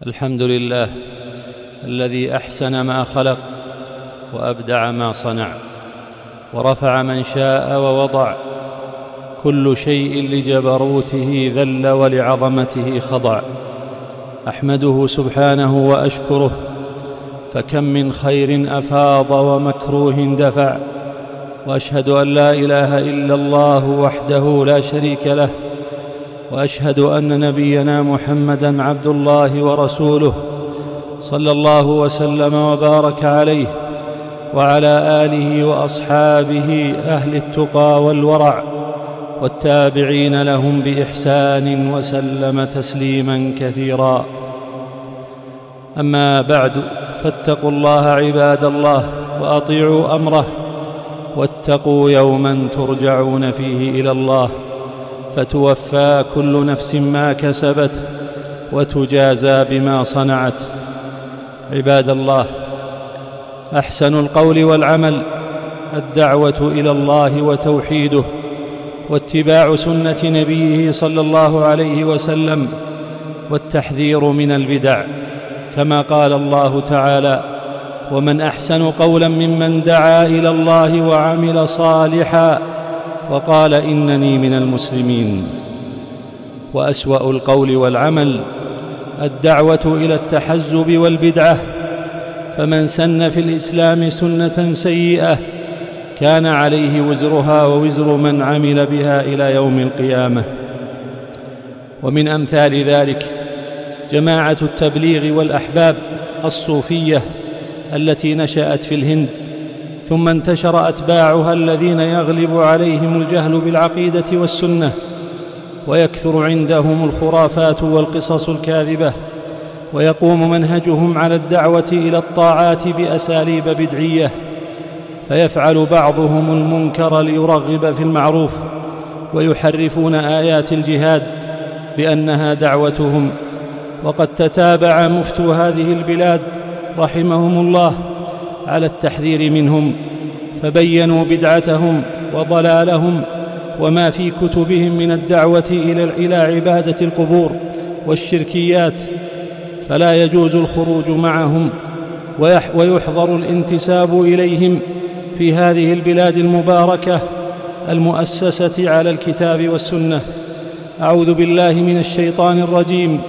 الحمد لله الذي أحسن ما خلق وأبدع ما صنع ورفع من شاء ووضع، كل شيء لجبروته ذل ولعظمته خضع. أحمده سبحانه وأشكره، فكم من خير أفاض ومكروه دفع، وأشهد أن لا إله إلا الله وحده لا شريك له، وأشهد أن نبينا محمدًا عبد الله ورسوله، صلى الله وسلم وبارك عليه وعلى آله وأصحابه أهل التقى والورع، والتابعين لهم بإحسان وسلم تسليمًا كثيرا. أما بعد، فاتقوا الله عباد الله وأطيعوا أمره، واتقوا يومًا ترجعون فيه إلى الله، فتوفى كل نفس ما كسبت وتجازى بما صنعت. عباد الله، أحسن القول والعمل الدعوة إلى الله وتوحيده، واتباع سنة نبيه صلى الله عليه وسلم، والتحذير من البدع، كما قال الله تعالى: ومن أحسن قولا ممن دعا إلى الله وعمل صالحا وقال إنني من المسلمين. وأسوأ القول والعمل الدعوة إلى التحزب والبدعة، فمن سن في الإسلام سنة سيئة كان عليه وزرها ووزر من عمل بها إلى يوم القيامة. ومن أمثال ذلك جماعة التبليغ والأحباب الصوفية التي نشأت في الهند، ثم انتشر أتباعها الذين يغلب عليهم الجهل بالعقيدة والسنة، ويكثر عندهم الخرافات والقصص الكاذبة، ويقوم منهجهم على الدعوة إلى الطاعات بأساليب بدعية، فيفعل بعضهم المنكر ليرغب في المعروف، ويحرفون آيات الجهاد بأنها دعوتهم. وقد تتابع مفتو هذه البلاد رحمهم الله على التحذير منهم، فبينوا بدعتهم وضلالهم وما في كتبهم من الدعوة إلى عبادة القبور والشركيات، فلا يجوز الخروج معهم، ويحظر الانتساب إليهم في هذه البلاد المباركة المؤسسة على الكتاب والسنة. أعوذ بالله من الشيطان الرجيم.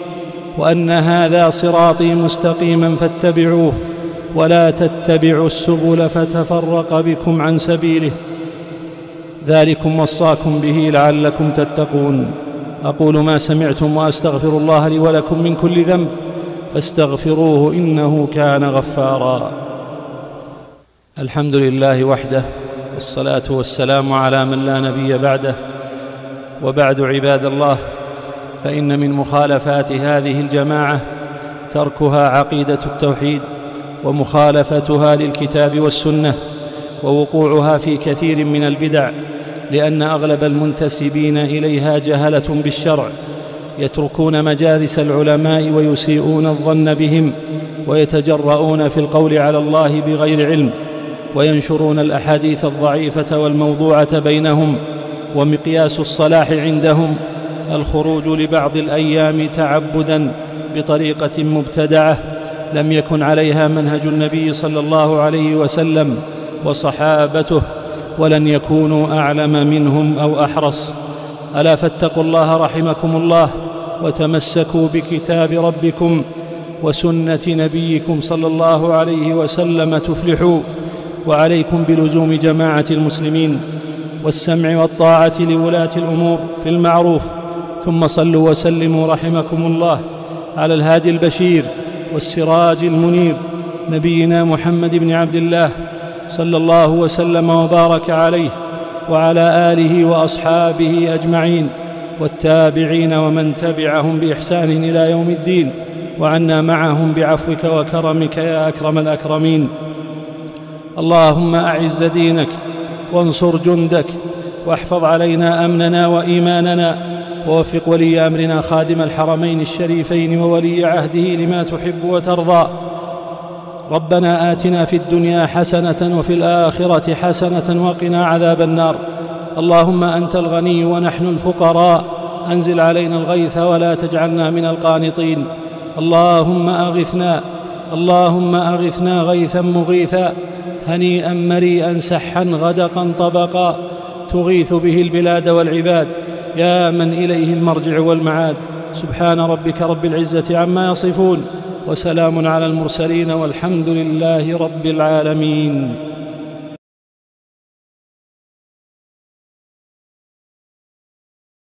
وأن هذا صراطي مستقيما فاتبعوه ولا تتبعوا السبل فتفرق بكم عن سبيله، ذلكم وصاكم به لعلكم تتقون. أقول ما سمعتم وأستغفر الله لي ولكم من كل ذنب فاستغفروه إنه كان غفارا. الحمد لله وحده، والصلاة والسلام على من لا نبي بعده. وبعد، عباد الله، فإن من مخالفات هذه الجماعة تركها عقيدة التوحيد، ومخالفتها للكتاب والسنة، ووقوعها في كثير من البدع، لأن أغلب المنتسبين إليها جهلة بالشرع، يتركون مجالس العلماء ويسيئون الظن بهم، ويتجرؤون في القول على الله بغير علم، وينشرون الأحاديث الضعيفة والموضوعة بينهم. ومقياس الصلاح عندهم الخروج لبعض الأيام تعبداً بطريقة مبتدعة لم يكن عليها منهج النبي صلى الله عليه وسلم وصحابته، ولن يكونوا أعلم منهم أو أحرص. ألا فاتقوا الله رحمكم الله، وتمسكوا بكتاب ربكم وسنة نبيكم صلى الله عليه وسلم تفلحوا. وعليكم بلزوم جماعة المسلمين والسمع والطاعة لولاة الأمور في المعروف. ثم صلوا وسلموا رحمكم الله على الهادي البشير والسراج المنير، نبينا محمد بن عبد الله، صلى الله وسلم وبارك عليه وعلى آله وأصحابه أجمعين، والتابعين ومن تبعهم بإحسان إلى يوم الدين، وعنا معهم بعفوك وكرمك يا أكرم الأكرمين. اللهم أعز دينك وانصر جندك، واحفظ علينا أمننا وإيماننا، ووفق ولي أمرنا خادم الحرمين الشريفين وولي عهده لما تحب وترضى. ربنا آتنا في الدنيا حسنة وفي الآخرة حسنة وقنا عذاب النار. اللهم أنت الغني ونحن الفقراء، أنزل علينا الغيث ولا تجعلنا من القانطين. اللهم أغثنا، اللهم أغثنا غيثا مغيثا هنيئا مريئا سحا غدقا طبقا تغيث به البلاد والعباد، يا من إليه المرجع والمعاد. سبحان ربك رب العزة عما يصفون، وسلام على المرسلين، والحمد لله رب العالمين.